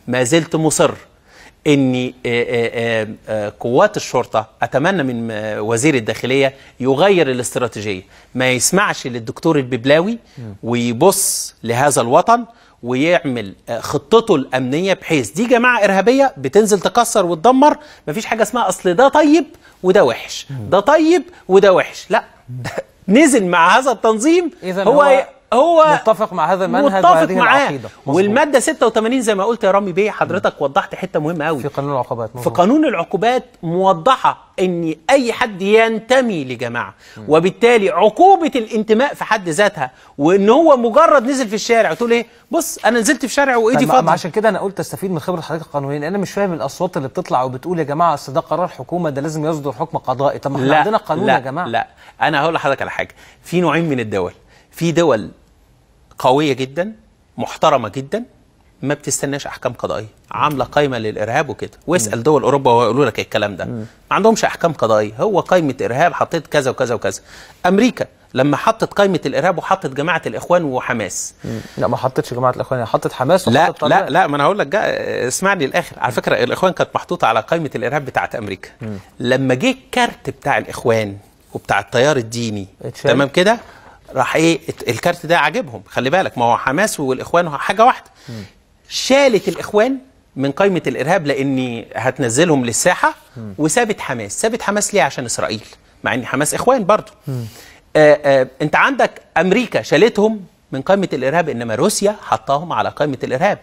ما زلت مصر ان قوات الشرطه، اتمنى من وزير الداخليه يغير الاستراتيجيه، ما يسمعش للدكتور الببلاوي ويبص لهذا الوطن ويعمل خطته الامنيه، بحيث دي جماعه ارهابيه بتنزل تكسر وتدمر. مفيش حاجه اسمها اصل ده طيب وده وحش، ده طيب وده وحش، لا. نزل مع هذا التنظيم، هو متفق مع هذا المنهج وهذه العقيده. والماده 86 زي ما قلت يا رامي بيه، حضرتك وضحت حته مهمه قوي في قانون العقوبات. في قانون العقوبات موضحه ان اي حد ينتمي لجماعه، وبالتالي عقوبه الانتماء في حد ذاتها، وان هو مجرد نزل في الشارع تقول ايه، بص انا نزلت في شارع وايدي فاضيه. عشان كده انا قلت استفيد من خبره حضرتك القانونيه، لان انا مش فاهم الاصوات اللي بتطلع وبتقول يا جماعه اصل ده قرار حكومه، ده لازم يصدر حكم قضائي. طب ما احنا عندنا قانون يا جماعه. لا، انا هقول لحضرتك على حاجه. في نوعين من الدول، في دول قوية جدا محترمة جدا ما بتستناش أحكام قضائية، عاملة قائمة للإرهاب وكده، واسأل دول أوروبا ويقولوا لك الكلام ده. ما عندهمش أحكام قضائية، هو قائمة إرهاب حطيت كذا وكذا وكذا. أمريكا لما حطت قائمة الإرهاب وحطت جماعة الإخوان وحماس. لا ما حطتش جماعة الإخوان، حطت حماس وحطت لا ما أنا هقول لك اسمعني للآخر. على فكرة الإخوان كانت محطوطة على قائمة الإرهاب بتاعت أمريكا. لما جه الكارت بتاع الإخوان وبتاع التيار الديني تمام كده، راح ايه الكارت ده عاجبهم. خلي بالك، ما هو حماس والاخوان حاجه واحده. شالت الاخوان من قائمه الارهاب لاني هتنزلهم للساحه، وسابت حماس. سابت حماس ليه؟ عشان اسرائيل، مع ان حماس اخوان برضه. انت عندك امريكا شالتهم من قائمه الارهاب، انما روسيا حطاهم على قائمه الارهاب.